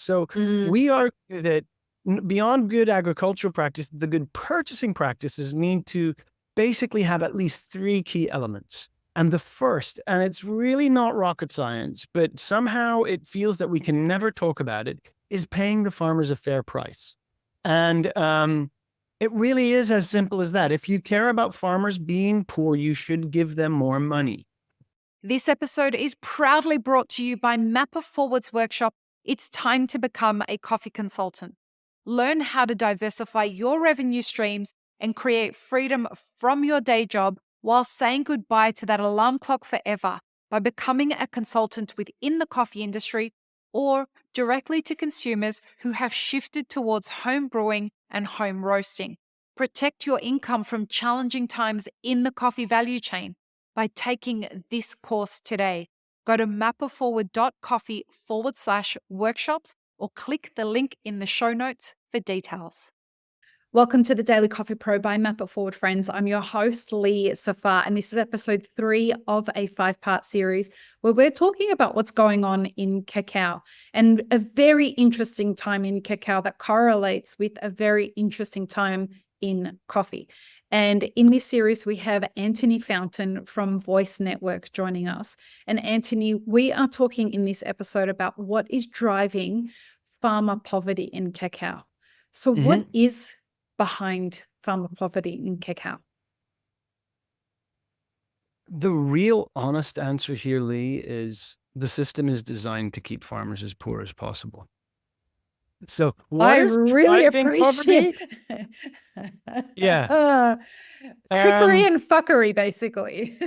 So we argue that beyond good agricultural practice, the good purchasing practices need to basically have at least three key elements. And the first, and it's really not rocket science, but somehow it feels that we can never talk about it, is paying the farmers a fair price. And it really is as simple as that. If you care about farmers being poor, you should give them more money. This episode is proudly brought to you by Mapper Forward's workshop, It's Time to Become a Coffee Consultant. Learn how to diversify your revenue streams and create freedom from your day job while saying goodbye to that alarm clock forever by becoming a consultant within the coffee industry or directly to consumers who have shifted towards home brewing and home roasting. Protect your income from challenging times in the coffee value chain by taking this course today. Go to mapperforward.coffee/workshops or click the link in the show notes for details. Welcome to the Daily Coffee Pro by Mapper Forward, friends. I'm your host, Lee Safar, and this is episode 3 of a 5-part series where we're talking about what's going on in cacao and a very interesting time in cacao that correlates with a very interesting time in coffee. And in this series, we have Antonie Fountain from Voice Network joining us. And Antonie, we are talking in this episode about what is driving farmer poverty in cacao. So what is behind farmer poverty in cacao? The real honest answer here, Lee, is the system is designed to keep farmers as poor as possible. So what is driving poverty? Yeah. Trickery and fuckery, basically.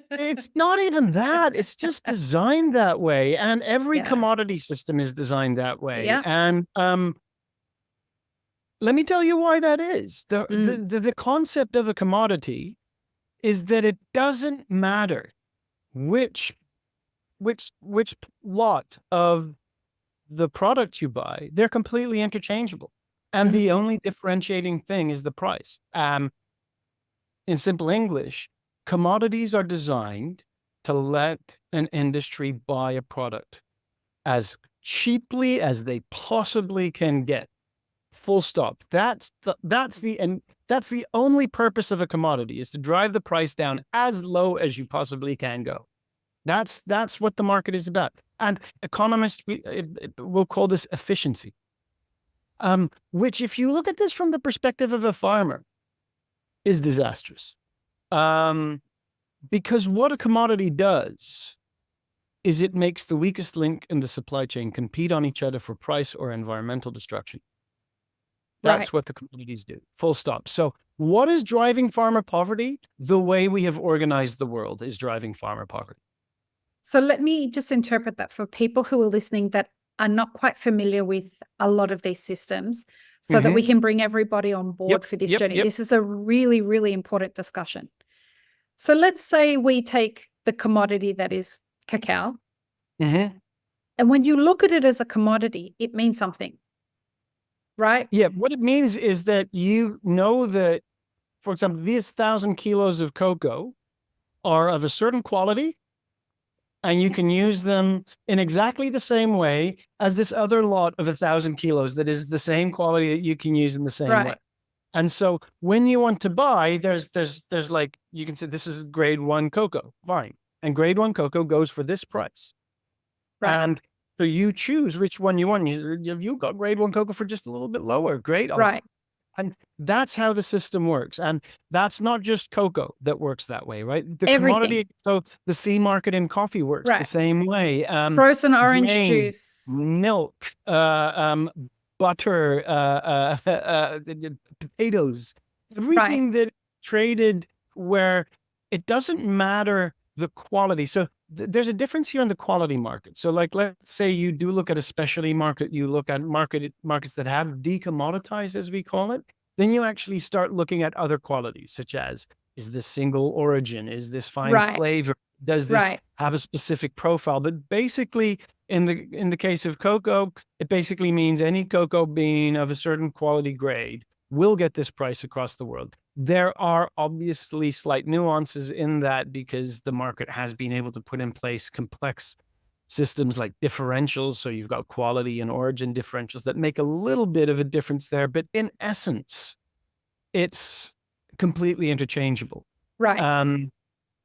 It's not even that. It's just designed that way. And every commodity system is designed that way. Yeah. And let me tell you why that is. The concept of a commodity is that it doesn't matter which lot of the product you buy, they're completely interchangeable. And the only differentiating thing is the price. In simple English, commodities are designed to let an industry buy a product as cheaply as they possibly can get. Full stop. That's the only purpose of a commodity, is to drive the price down as low as you possibly can go. That's what the market is about. And economists will call this efficiency. Which, if you look at this from the perspective of a farmer, is disastrous. Because what a commodity does is it makes the weakest link in the supply chain compete on each other for price or environmental destruction. That's what the commodities do. Full stop. So what is driving farmer poverty? The way we have organized the world is driving farmer poverty. So let me just interpret that for people who are listening that are not quite familiar with a lot of these systems, so that we can bring everybody on board for this journey. This is a really, really important discussion. So let's say we take the commodity that is cacao. And when you look at it as a commodity, it means something. Right? Yeah. What it means is that you know that, for example, these 1,000 kilos of cocoa are of a certain quality, and you can use them in exactly the same way as this other lot of 1,000 kilos that is the same quality that you can use in the same way. And so when you want to buy, there's like, you can say this is grade 1 cocoa, fine. And grade 1 cocoa goes for this price. And so you choose which one you want. You've got grade 1 cocoa for just a little bit lower. Great. And that's how the system works. And that's not just cocoa that works that way, right? The commodity, so the C market in coffee works the same way. Frozen orange juice, milk, butter, potatoes, everything that traded where it doesn't matter the quality. So there's a difference here in the quality market. So like, let's say you do look at a specialty market, you look at markets that have decommoditized, as we call it, then you actually start looking at other qualities, such as, is this single origin? Is this fine flavor? Does this have a specific profile? But basically, in the case of cocoa, it basically means any cocoa bean of a certain quality grade will get this price across the world. There are obviously slight nuances in that because the market has been able to put in place complex systems like differentials. So you've got quality and origin differentials that make a little bit of a difference there. But in essence, it's completely interchangeable. Right.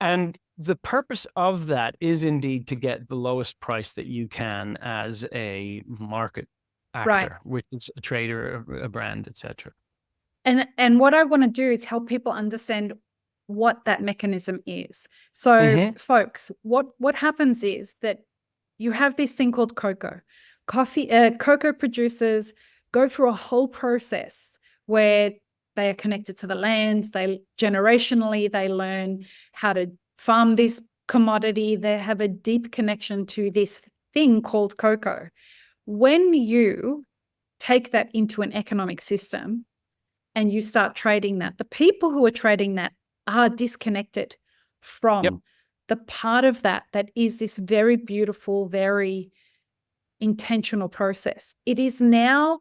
And the purpose of that is indeed to get the lowest price that you can as a market actor, which is a trader, a brand, etc. And what I want to do is help people understand what that mechanism is. So, folks, what happens is that you have this thing called cocoa. Cocoa producers go through a whole process where they are connected to the land. They generationally, they learn how to farm this commodity. They have a deep connection to this thing called cocoa. When you take that into an economic system and you start trading that, the people who are trading that are disconnected from the part of that is this very beautiful, very intentional process. It is now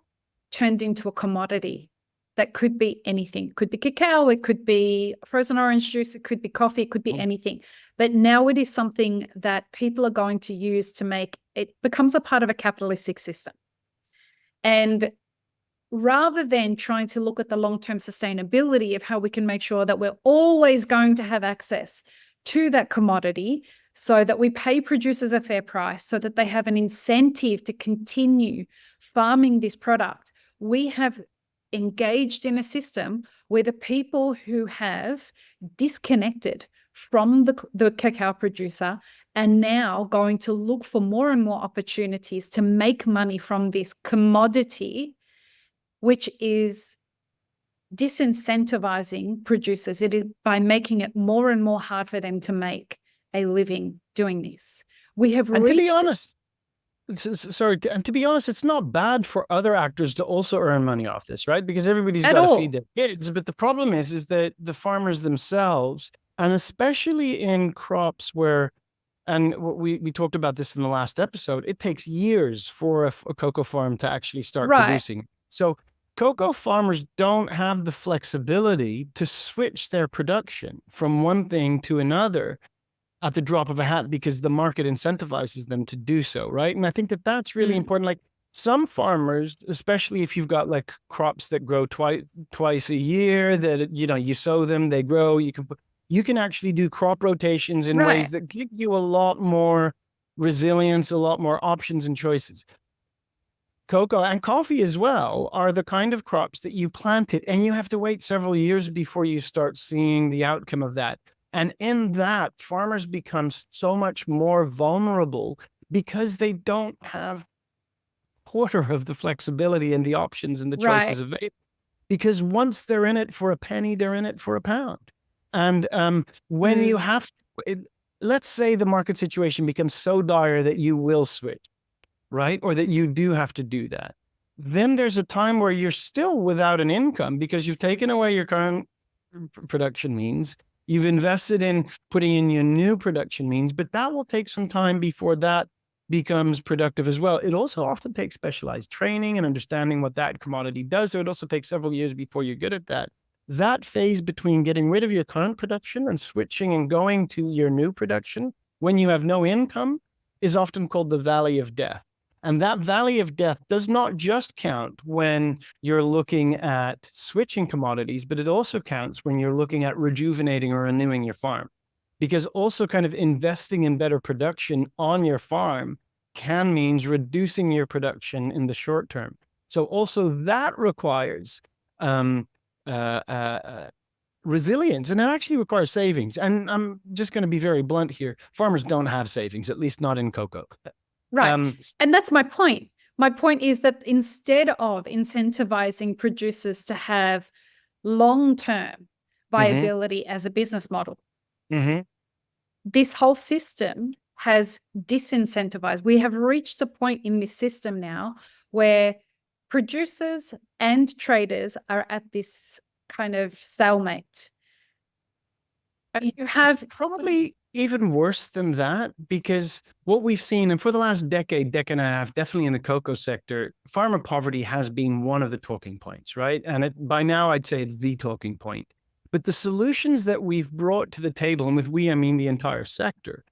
turned into a commodity that could be anything. It could be cacao, it could be frozen orange juice, it could be coffee, it could be anything. But now it is something that people are going to use to make it becomes a part of a capitalistic system. And rather than trying to look at the long-term sustainability of how we can make sure that we're always going to have access to that commodity so that we pay producers a fair price so that they have an incentive to continue farming this product, we have engaged in a system where the people who have disconnected from the cacao producer are now going to look for more and more opportunities to make money from this commodity, which is disincentivizing producers. It is by making it more and more hard for them to make a living doing this. We have and reached... to be honest, and to be honest, it's not bad for other actors to also earn money off this, right? Because everybody's got to feed their kids. But the problem is that the farmers themselves, and especially in crops where, and we talked about this in the last episode, it takes years for a cocoa farm to actually start producing. So cocoa farmers don't have the flexibility to switch their production from one thing to another at the drop of a hat because the market incentivizes them to do so, right? And I think that that's really important. Like some farmers, especially if you've got like crops that grow twice a year, that you sow them, they grow, you can actually do crop rotations in ways that give you a lot more resilience, a lot more options and choices. Cocoa and coffee as well are the kind of crops that you plant it and you have to wait several years before you start seeing the outcome of that. And in that, farmers become so much more vulnerable because they don't have a quarter of the flexibility and the options and the choices available. Because once they're in it for a penny, they're in it for a pound. And when you have to, let's say the market situation becomes so dire that you will switch, right? Or that you do have to do that. Then there's a time where you're still without an income because you've taken away your current production means. You've invested in putting in your new production means, but that will take some time before that becomes productive as well. It also often takes specialized training and understanding what that commodity does. So it also takes several years before you're good at that. That phase between getting rid of your current production and switching and going to your new production when you have no income is often called the valley of death. And that valley of death does not just count when you're looking at switching commodities, but it also counts when you're looking at rejuvenating or renewing your farm. Because also kind of investing in better production on your farm can mean reducing your production in the short term. So also that requires resilience, and it actually requires savings. And I'm just going to be very blunt here. Farmers don't have savings, at least not in cocoa. Right. And that's my point. My point is that instead of incentivizing producers to have long-term viability as a business model, this whole system has disincentivized. We have reached a point in this system now where producers and traders are at this kind of stalemate. You have probably even worse than that, because what we've seen, and for the last decade and a half, definitely in the cocoa sector, farmer poverty has been one of the talking points, right? And by now I'd say it's the talking point. But the solutions that we've brought to the table, and with we, I mean the entire sector,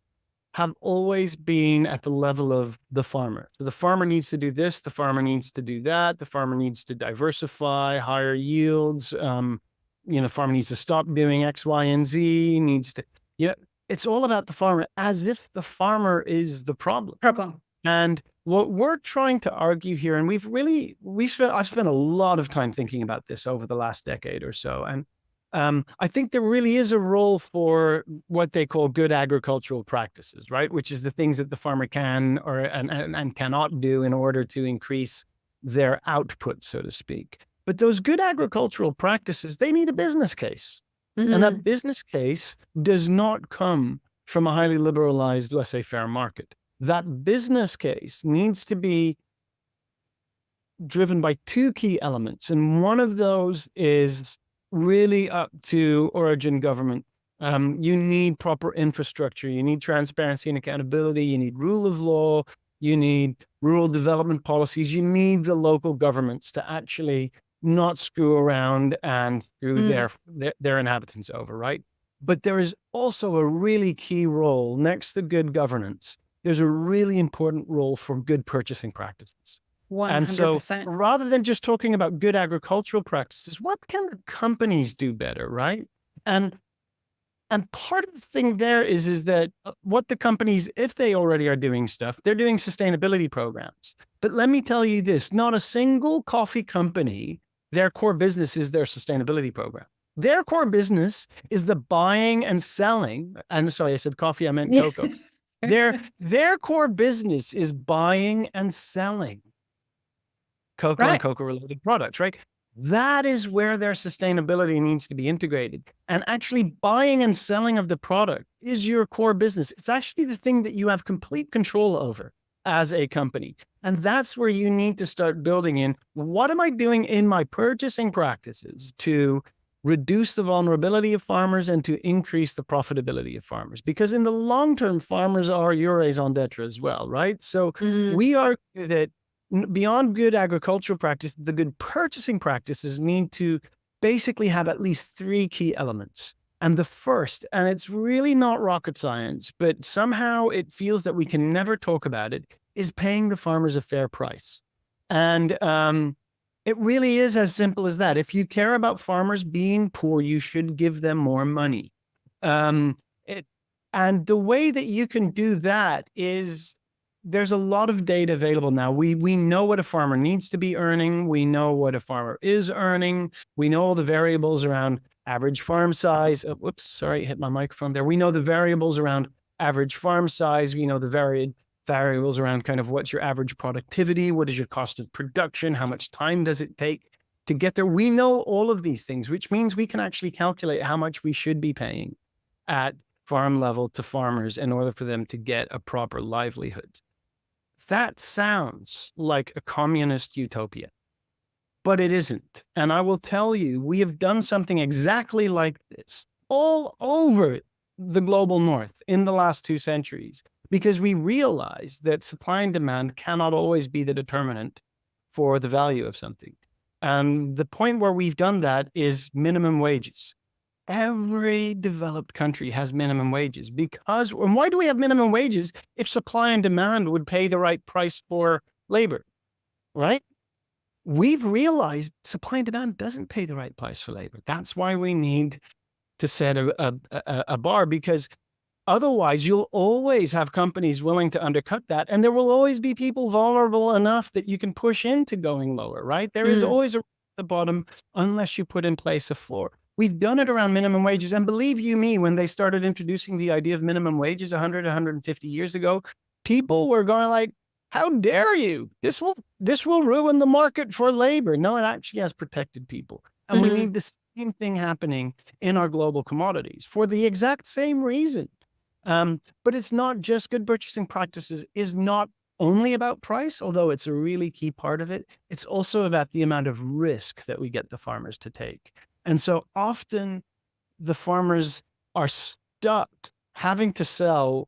have always been at the level of the farmer. So the farmer needs to do this, the farmer needs to do that, the farmer needs to diversify, higher yields, the farmer needs to stop doing X, Y, and Z, needs to, it's all about the farmer, as if the farmer is the problem. And what we're trying to argue here, and I've spent a lot of time thinking about this over the last decade or so. And I think there really is a role for what they call good agricultural practices, right? Which is the things that the farmer can and cannot do in order to increase their output, so to speak. But those good agricultural practices, they need a business case. And that business case does not come from a highly liberalized laissez-faire market. That business case needs to be driven by two key elements. And one of those is really up to origin government. You need proper infrastructure. You need transparency and accountability. You need rule of law. You need rural development policies. You need the local governments to actually not screw around and screw their inhabitants over, right? But there is also a really key role next to good governance. There's a really important role for good purchasing practices. 100%. And so rather than just talking about good agricultural practices, what can the companies do better, right? And part of the thing there is that what the companies, if they already are doing stuff, they're doing sustainability programs. But let me tell you this, not a single coffee company, their core business is their sustainability program. Their core business is the buying and selling. And sorry, I said coffee, I meant cocoa. Their core business is buying and selling cocoa and cocoa-related products, right? That is where their sustainability needs to be integrated. And actually buying and selling of the product is your core business. It's actually the thing that you have complete control over as a company. And that's where you need to start building in, what am I doing in my purchasing practices to reduce the vulnerability of farmers and to increase the profitability of farmers? Because in the long term, farmers are your raison d'etre as well, right? So we argue that beyond good agricultural practice, the good purchasing practices need to basically have at least three key elements. And the first, and it's really not rocket science, but somehow it feels that we can never talk about it, is paying the farmers a fair price. And it really is as simple as that. If you care about farmers being poor, you should give them more money. And the way that you can do that is, there's a lot of data available now. We know what a farmer needs to be earning. We know what a farmer is earning. We know all the variables around average farm size. Whoops, sorry, hit my microphone there. We know the variables around average farm size. We know the variables around kind of what's your average productivity, what is your cost of production, how much time does it take to get there. We know all of these things, which means we can actually calculate how much we should be paying at farm level to farmers in order for them to get a proper livelihood. That sounds like a communist utopia, but it isn't. And I will tell you, we have done something exactly like this all over the global north in the last 2 centuries, because we realize that supply and demand cannot always be the determinant for the value of something. And the point where we've done that is minimum wages. Every developed country has minimum wages and why do we have minimum wages if supply and demand would pay the right price for labor, right? We've realized supply and demand doesn't pay the right price for labor. That's why we need to set a bar, because otherwise you'll always have companies willing to undercut that. And there will always be people vulnerable enough that you can push into going lower, right? There is always a the bottom unless you put in place a floor. We've done it around minimum wages. And believe you me, when they started introducing the idea of minimum wages 100, 150 years ago, people were going like, how dare you? This will ruin the market for labor. No, it actually has protected people. And we need the same thing happening in our global commodities for the exact same reason. But it's not just good purchasing practices is not only about price, although it's a really key part of it. It's also about the amount of risk that we get the farmers to take. And so often the farmers are stuck having to sell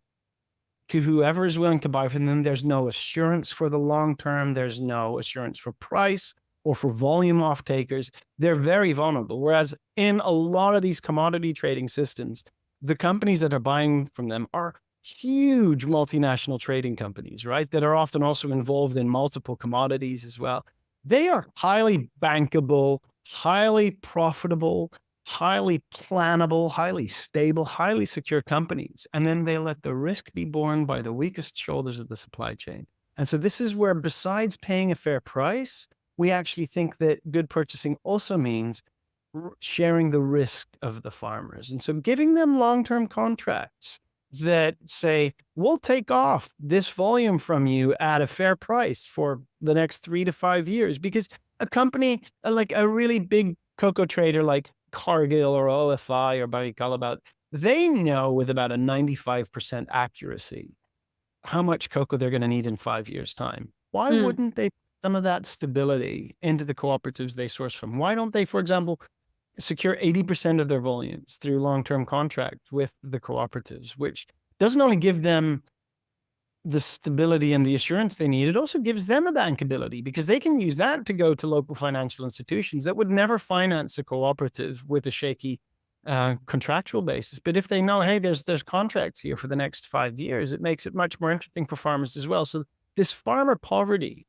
to whoever is willing to buy from them. There's no assurance for the long term. There's no assurance for price or for volume off takers. They're very vulnerable. Whereas in a lot of these commodity trading systems, the companies that are buying from them are huge multinational trading companies, right, that are often also involved in multiple commodities as well. They are highly bankable, highly profitable, highly plannable, highly stable, highly secure companies. And then they let the risk be borne by the weakest shoulders of the supply chain. And so this is where, besides paying a fair price, we actually think that good purchasing also means sharing the risk of the farmers. And so giving them long-term contracts that say, we'll take off this volume from you at a fair price for the next 3 to 5 years. Because a company, like a really big cocoa trader like Cargill or OFI or Barry Callebaut, they know with about a 95% accuracy how much cocoa they're going to need in 5 years' time. Why wouldn't they put some of that stability into the cooperatives they source from? Why don't they, for example, secure 80% of their volumes through long-term contracts with the cooperatives, which doesn't only give them the stability and the assurance they need, it also gives them a bankability, because they can use that to go to local financial institutions that would never finance a cooperative with a shaky contractual basis. But if they know, hey, there's contracts here for the next 5 years, it makes it much more interesting for farmers as well. So this farmer poverty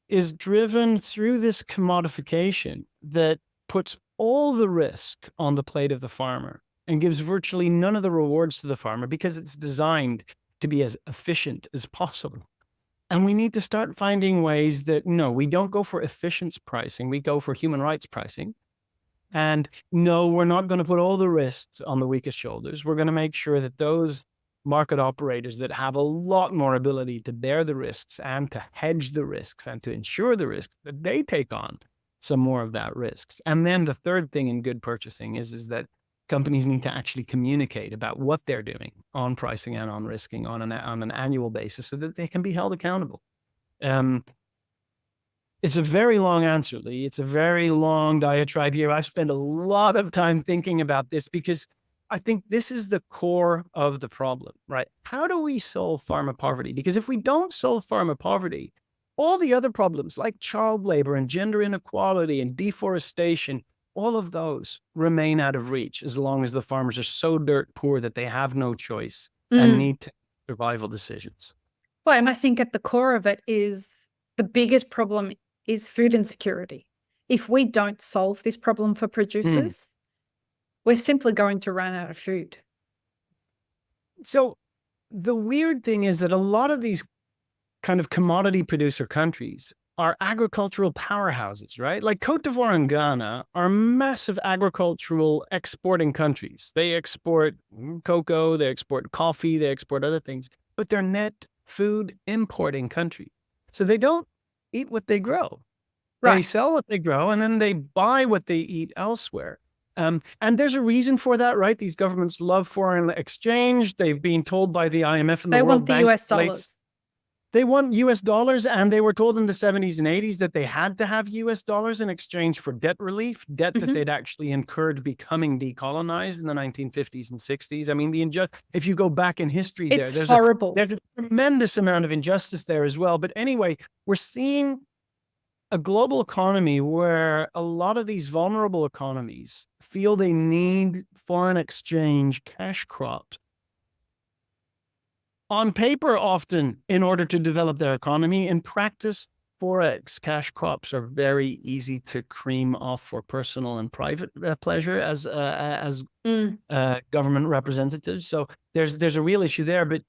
is driven through this commodification that puts all the risk on the plate of the farmer and gives virtually none of the rewards to the farmer, because it's designed to be as efficient as possible. And we need to start finding ways that, no, we don't go for efficiency pricing, we go for human rights pricing. And no, we're not going to put all the risks on the weakest shoulders. We're going to make sure that those market operators that have a lot more ability to bear the risks and to hedge the risks and to insure the risks, that they take on some more of that risks. And then the third thing in good purchasing is that companies need to actually communicate about what they're doing on pricing and on risking on an annual basis, so that they can be held accountable. It's a very long answer, Lee. It's a very long diatribe here. I've spent a lot of time thinking about this, because I think this is the core of the problem, right? How do we solve farmer poverty? Because if we don't solve farmer poverty, all the other problems like child labor and gender inequality and deforestation, all of those remain out of reach as long as the farmers are so dirt poor that they have no choice and need to make survival decisions. Well, and I think at the core of it is the biggest problem is food insecurity. If we don't solve this problem for producers, we're simply going to run out of food. So the weird thing is that a lot of these kind of commodity producer countries are agricultural powerhouses, right? Like Cote d'Ivoire and Ghana are massive agricultural exporting countries. They export cocoa, they export coffee, they export other things, but they're net food importing countries. So they don't eat what they grow. They sell what they grow, and then they buy what they eat elsewhere. And there's a reason for that, right? These governments love foreign exchange. They've been told by the IMF and the World Bank. They want the US dollars. They want US dollars, and they were told in the 70s and 80s that they had to have US dollars in exchange for debt relief, debt that they'd actually incurred becoming decolonized in the 1950s and 60s. I mean, if you go back in history, there's horrible. There's a tremendous amount of injustice there as well. But anyway, we're seeing a global economy where a lot of these vulnerable economies feel they need foreign exchange cash crops on paper often in order to develop their economy. In practice, forex cash crops are very easy to cream off for personal and private pleasure as government representatives. So there's a real issue there. But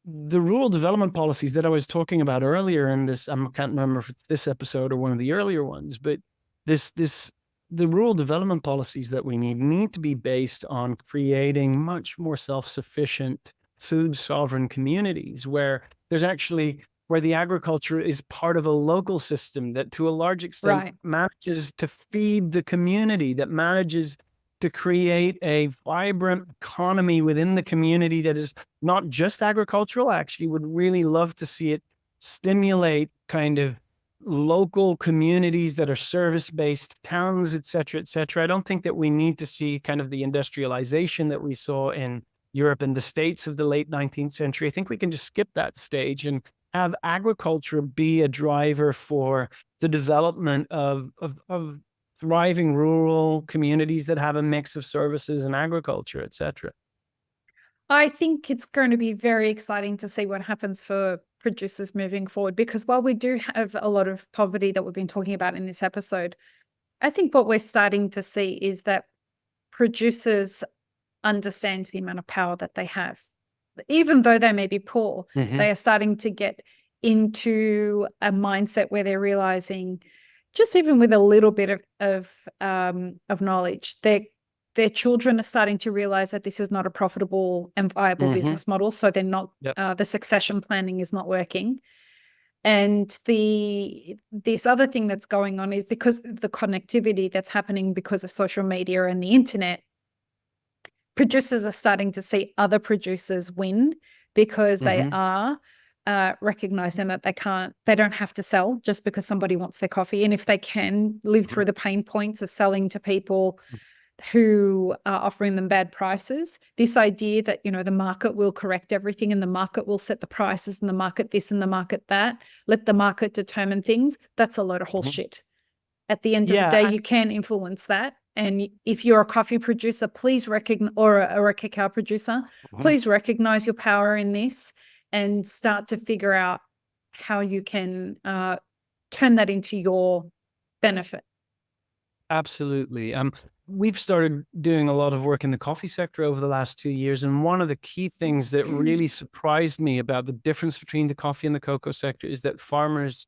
the rural development policies that I was talking about earlier in this, I can't remember if it's this episode or one of the earlier ones, but the rural development policies that we need to be based on creating much more self-sufficient food sovereign communities where the agriculture is part of a local system that to a large extent manages to feed the community, that manages to create a vibrant economy within the community that is not just agricultural. I actually would really love to see it stimulate kind of local communities that are service-based, towns, et cetera, et cetera. I don't think that we need to see kind of the industrialization that we saw in Europe and the States of the late 19th century. I think we can just skip that stage and have agriculture be a driver for the development of thriving rural communities that have a mix of services and agriculture, et cetera. I think it's going to be very exciting to see what happens for producers moving forward, because while we do have a lot of poverty that we've been talking about in this episode, I think what we're starting to see is that producers understand the amount of power that they have. Even though they may be poor, they are starting to get into a mindset where they're realizing, just even with a little bit of knowledge, their children are starting to realize that this is not a profitable and viable business model. So they're not, the succession planning is not working. And this other thing that's going on is because of the connectivity that's happening because of social media and the internet, producers are starting to see other producers win because they are recognizing that they don't have to sell just because somebody wants their coffee. And if they can live through the pain points of selling to people who are offering them bad prices, this idea that, the market will correct everything and the market will set the prices and the market this and the market that, let the market determine things, that's a load of horse shit. At the end of the day, you can influence that. And if you're a coffee producer, please recognize, or a cacao producer, please recognize your power in this and start to figure out how you can turn that into your benefit. Absolutely. We've started doing a lot of work in the coffee sector over the last 2 years. And one of the key things that really surprised me about the difference between the coffee and the cocoa sector is that farmers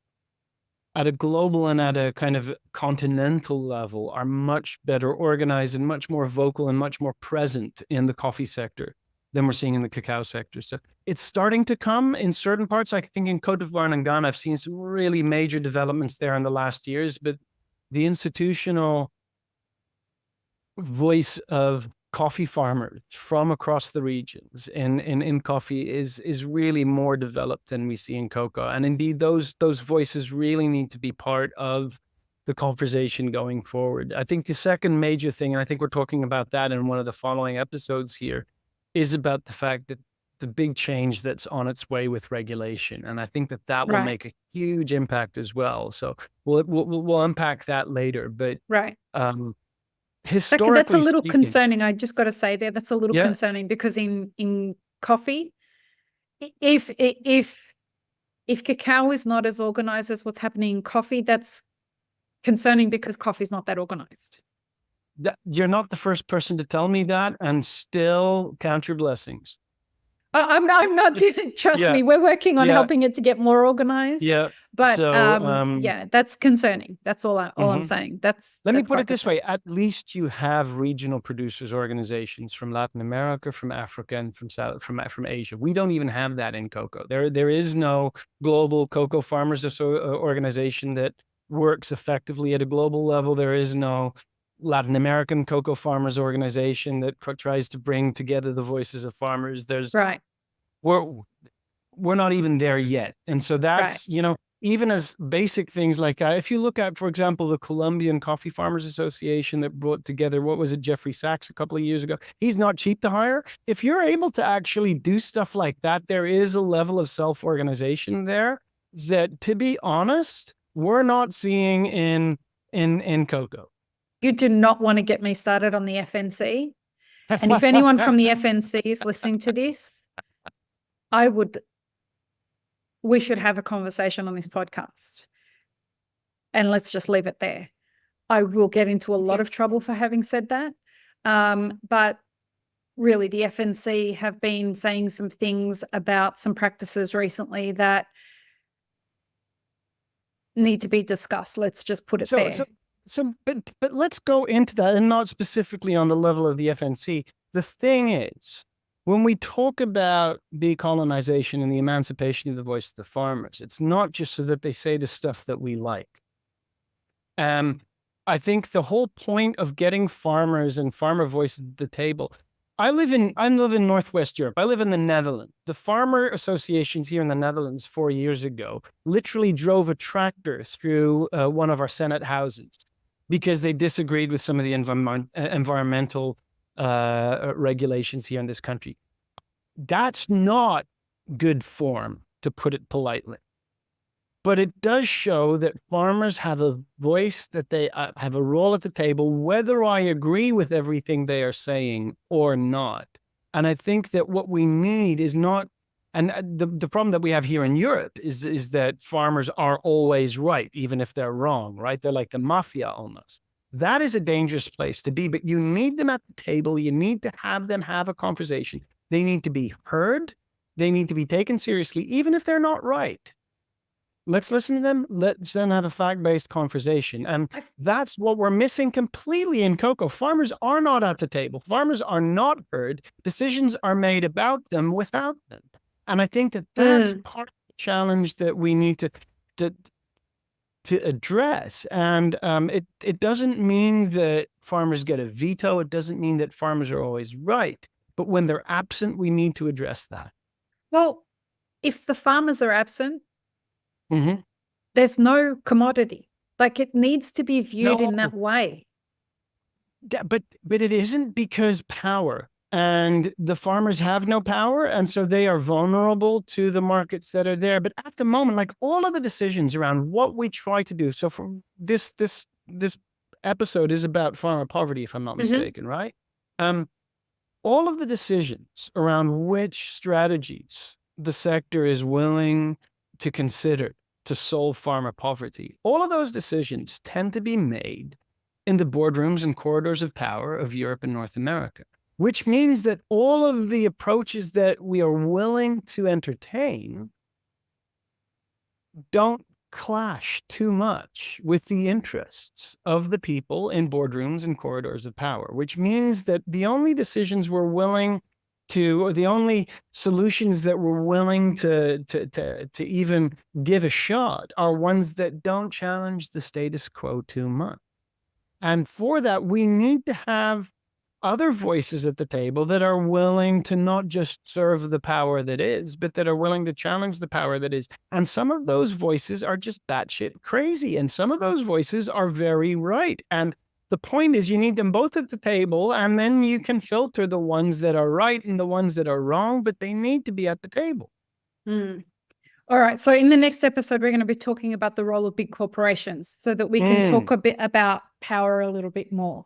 at a global and at a kind of continental level are much better organized and much more vocal and much more present in the coffee sector than we're seeing in the cacao sector. So it's starting to come in certain parts. I think in Cote d'Ivoire and Ghana, I've seen some really major developments there in the last years, but the institutional voice of coffee farmers from across the regions in coffee is really more developed than we see in cocoa. And indeed, those voices really need to be part of the conversation going forward. I think the second major thing, and I think we're talking about that in one of the following episodes here, is about the fact that the big change that's on its way with regulation. And I think that will make a huge impact as well. So we'll unpack that later. But historically that's a little speaking, concerning. I just got to say that's a little concerning, because in coffee, if cacao is not as organized as what's happening in coffee, that's concerning, because coffee is not that organized. You're not the first person to tell me that, and still count your blessings. I'm not. Trust me, we're working on helping it to get more organized. Yeah, but so, that's concerning. That's all I'm saying. Let me put it this way: at least you have regional producers organizations from Latin America, from Africa, and from Asia. We don't even have that in cocoa. There is no global cocoa farmers organization that works effectively at a global level. There is no Latin American cocoa farmers organization that tries to bring together the voices of farmers. We're not even there yet. And so that's, even as basic things like if you look at, for example, the Colombian Coffee Farmers Association that brought together, what was it, Jeffrey Sachs a couple of years ago. He's not cheap to hire. If you're able to actually do stuff like that, there is a level of self-organization there that, to be honest, we're not seeing in cocoa. You do not want to get me started on the FNC. And if anyone from the FNC is listening to this, we should have a conversation on this podcast. And let's just leave it there. I will get into a lot of trouble for having said that. But really, the FNC have been saying some things about some practices recently that need to be discussed. Let's just put it there. But let's go into that, and not specifically on the level of the FNC. The thing is, when we talk about decolonization and the emancipation of the voice of the farmers, it's not just so that they say the stuff that we like. I think the whole point of getting farmers and farmer voices at the table. I live in Northwest Europe. I live in the Netherlands. The farmer associations here in the Netherlands 4 years ago literally drove a tractor through one of our Senate houses because they disagreed with some of the environmental regulations here in this country. That's not good form, to put it politely. But it does show that farmers have a voice, that they have a role at the table, whether I agree with everything they are saying or not. And I think that what we need is not, and the problem that we have here in Europe is that farmers are always right, even if they're wrong, right? They're like the mafia almost. That is a dangerous place to be, but you need them at the table. You need to have them have a conversation. They need to be heard. They need to be taken seriously, even if they're not right. Let's listen to them. Let's then have a fact-based conversation. And that's what we're missing completely in cocoa. Farmers are not at the table. Farmers are not heard. Decisions are made about them without them. And I think that that's part of the challenge that we need to address. And it doesn't mean that farmers get a veto. It doesn't mean that farmers are always right. But when they're absent, we need to address that. Well, if the farmers are absent, Mm-hmm. there's no commodity. Like, it needs to be viewed in No. that way. Yeah, but it isn't, because power, and the farmers have no power, and so they are vulnerable to the markets that are there. But at the moment, like, all of the decisions around what we try to do. So for this episode is about farmer poverty, if I'm not mistaken, right? All of the decisions around which strategies the sector is willing to consider to solve farmer poverty, all of those decisions tend to be made in the boardrooms and corridors of power of Europe and North America, which means that all of the approaches that we are willing to entertain don't clash too much with the interests of the people in boardrooms and corridors of power, which means that the only decisions we're willing to, or the only solutions that we're willing to even give a shot, are ones that don't challenge the status quo too much. And for that, we need to have other voices at the table that are willing to not just serve the power that is, but that are willing to challenge the power that is. And some of those voices are just batshit crazy, and some of those voices are very right. And the point is, you need them both at the table, and then you can filter the ones that are right and the ones that are wrong, but they need to be at the table. All right. So in the next episode, we're going to be talking about the role of big corporations so that we can talk a bit about power a little bit more.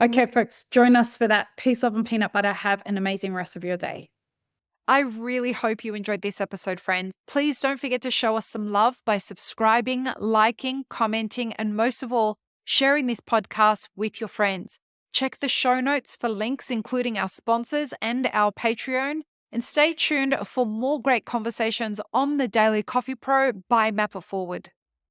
Okay, folks, join us for that. Peace, love, and peanut butter. Have an amazing rest of your day. I really hope you enjoyed this episode, friends. Please don't forget to show us some love by subscribing, liking, commenting, and most of all, sharing this podcast with your friends. Check the show notes for links, including our sponsors and our Patreon. And stay tuned for more great conversations on the Daily Coffee Pro by Map It Forward.